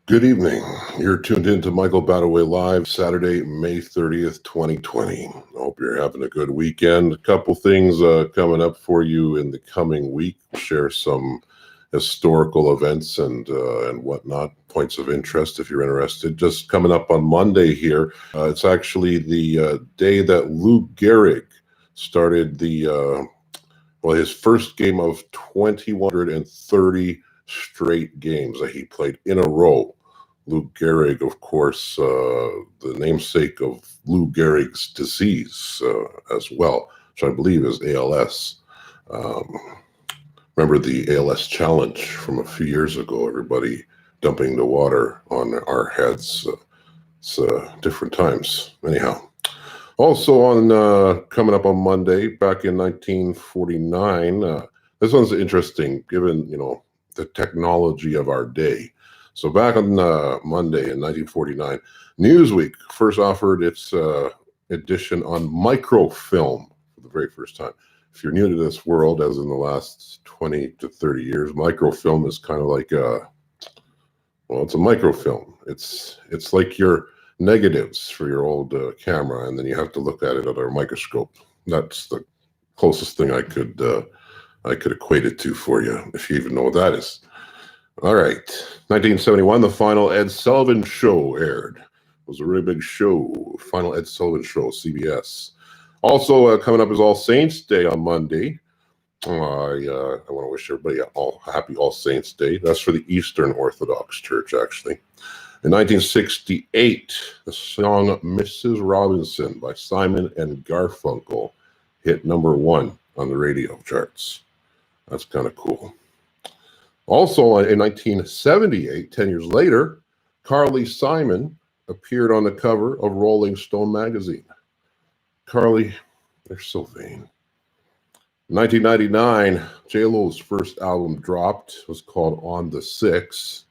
Good evening. You're tuned in to Michael Badaway Live, Saturday, May 30th, 2020. I hope you're having a good weekend. A couple things coming up for you in the coming week. Share some historical events and whatnot, points of interest if you're interested. Just coming up on Monday here, it's actually the day that Lou Gehrig started his first game of 230 straight games that he played in a row. Lou Gehrig, of course, the namesake of Lou Gehrig's disease as well, which I believe is ALS. Remember the ALS challenge from a few years ago, everybody dumping the water on our heads. It's different times. Anyhow, also on coming up on Monday, back in 1949, this one's interesting given, the technology of our day. So back on Monday in 1949, Newsweek first offered its edition on microfilm for the very first time. If you're new to this world, as in the last 20 to 30 years, microfilm is kind of like it's a microfilm. It's like your negatives for your old camera, and then you have to look at it under a microscope. That's the closest thing I could equate it to for you, if you even know what that is. All right, 1971, the final Ed Sullivan Show aired. It was a really big show, final Ed Sullivan Show, CBS. Also coming up is All Saints Day on Monday. I want to wish everybody happy All Saints Day. That's for the Eastern Orthodox Church, actually. In 1968, the song Mrs. Robinson by Simon and Garfunkel hit #1 on the radio charts. That's kind of cool. Also in 1978, 10 years later, Carly Simon appeared on the cover of Rolling Stone magazine. Carly, they're so vain. 1999, J-Lo's first album dropped. It was called On the 6.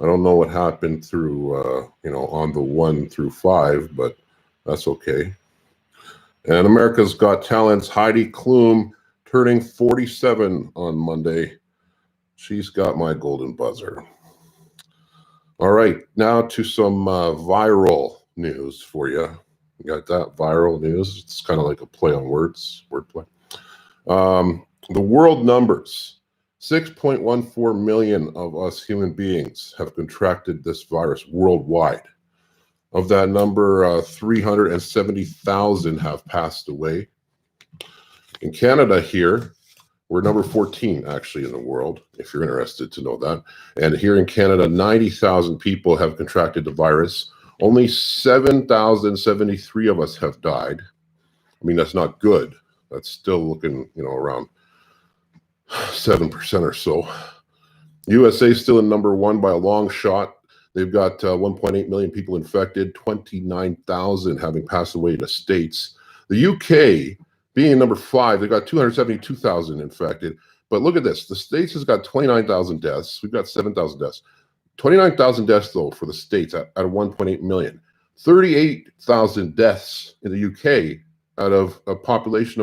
I don't know what happened through, on the 1 through 5, but that's okay. And America's Got Talent's Heidi Klum turning 47 on Monday. She's got my golden buzzer. All right, now to some viral news for you. You got that viral news? It's kind of like a play on words, wordplay. The world numbers. 6.14 million of us human beings have contracted this virus worldwide. Of that number, 370,000 have passed away. In Canada here, we're number 14 actually in the world, if you're interested to know that. And here in Canada, 90,000 people have contracted the virus. Only 7,073 of us have died. I mean, that's not good. That's still looking, around 7% or so. USA is still in #1 by a long shot. They've got 1.8 million people infected, 29,000 having passed away in the States. The UK, being number 5, they've got 272,000 infected. But look at this. The States has got 29,000 deaths. We've got 7,000 deaths. 29,000 deaths, though, for the States out of 1.8 million. 38,000 deaths in the UK out of a population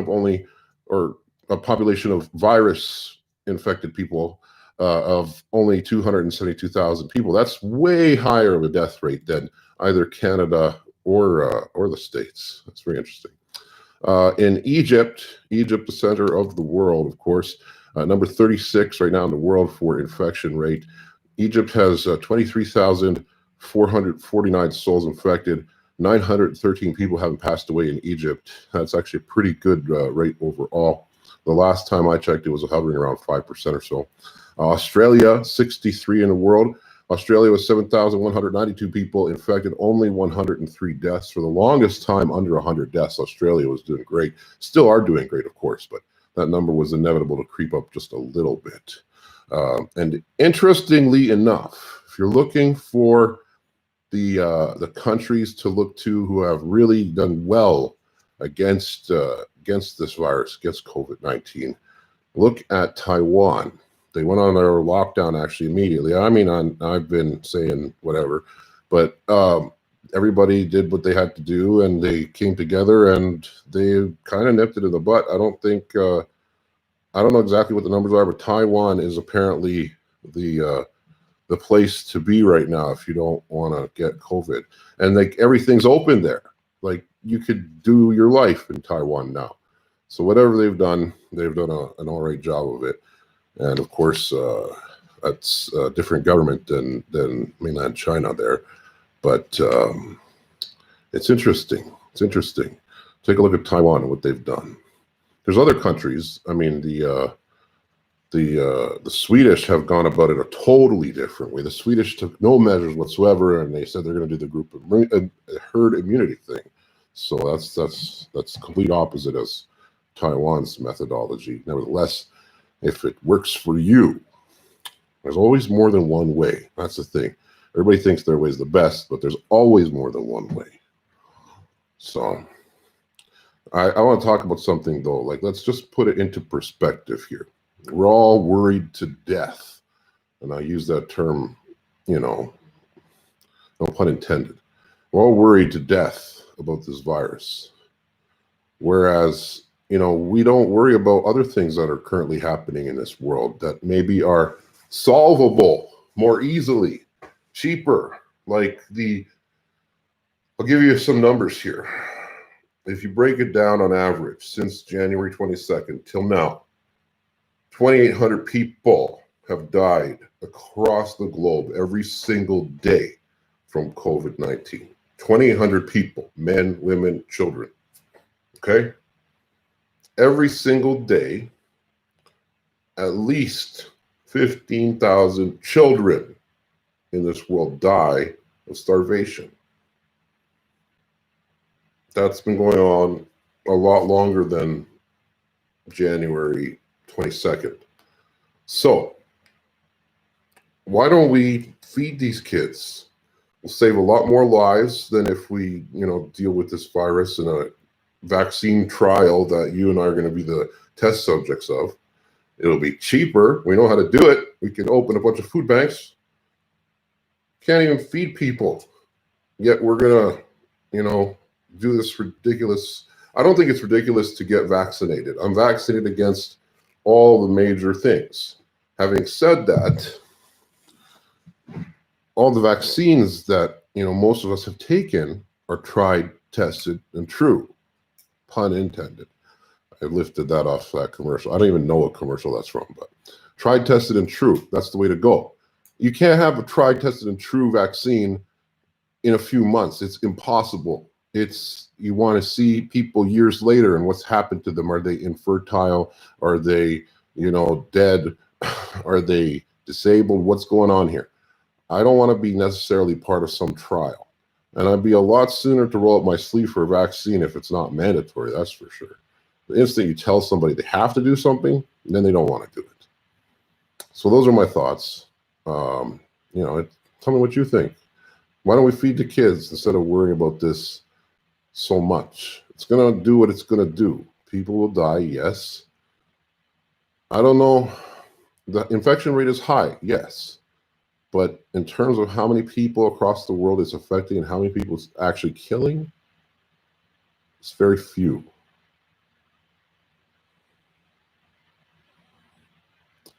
of virus-infected people of only 272,000 people. That's way higher of a death rate than either Canada or the States. That's very interesting. In Egypt, the center of the world, of course, number 36 right now in the world for infection rate. Egypt has 23,449 souls infected, 913 people having passed away in Egypt. That's actually a pretty good rate overall. The last time I checked, it was hovering around 5% or so. Australia, 63 in the world. Australia was 7,192 people infected, only 103 deaths. For the longest time, under 100 deaths, Australia was doing great. Still are doing great, of course, but that number was inevitable to creep up just a little bit. And interestingly enough, if you're looking for the countries to look to who have really done well against this virus, against COVID-19, look at Taiwan. They went on their lockdown actually immediately. I mean, I've been saying whatever, but everybody did what they had to do, and they came together, and they kind of nipped it in the butt. I don't know exactly what the numbers are, but Taiwan is apparently the the place to be right now if you don't want to get COVID. And like everything's open there. Like you could do your life in Taiwan now. So whatever they've done an all right job of it. And of course, that's a different government than mainland China there. But it's interesting. It's interesting. Take a look at Taiwan and what they've done. There's other countries. I mean, the Swedish have gone about it a totally different way. The Swedish took no measures whatsoever, and they said they're going to do the herd immunity thing. So that's complete opposite as Taiwan's methodology. Nevertheless, if it works for you, there's always more than one way. That's the thing. Everybody thinks their way is the best, but there's always more than one way. So I want to talk about something though. Like, let's just put it into perspective here. We're all worried to death. And I use that term, no pun intended. We're all worried to death about this virus. Whereas, we don't worry about other things that are currently happening in this world that maybe are solvable more easily, cheaper. Like I'll give you some numbers here. If you break it down on average, since January 22nd till now, 2,800 people have died across the globe every single day from COVID-19. 2,800 people, men, women, children. Okay? Every single day, at least 15,000 children in this world die of starvation. That's been going on a lot longer than January 22nd. So why don't we feed these kids? We'll save a lot more lives than if we, deal with this virus in a vaccine trial that you and I are going to be the test subjects of. It'll be cheaper. We know how to do it. We can open a bunch of food banks. Can't even feed people. Yet we're going to, do this ridiculous. I don't think it's ridiculous to get vaccinated. I'm vaccinated against all the major things. Having said that, all the vaccines that, most of us have taken are tried, tested, and true. Pun intended. I lifted that off that commercial. I don't even know what commercial that's from, but tried, tested, and true. That's the way to go. You can't have a tried, tested, and true vaccine in a few months. It's impossible. You want to see people years later and what's happened to them. Are they infertile? Are they, dead? Are they disabled? What's going on here? I don't want to be necessarily part of some trial. And I'd be a lot sooner to roll up my sleeve for a vaccine if it's not mandatory, that's for sure. The instant you tell somebody they have to do something, then they don't want to do it. So those are my thoughts. Tell me what you think. Why don't we feed the kids instead of worrying about this so much? It's going to do what it's going to do. People will die, yes. I don't know. The infection rate is high, yes. But in terms of how many people across the world it's affecting and how many people it's actually killing, it's very few.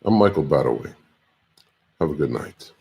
I'm Michael Badaway. Have a good night.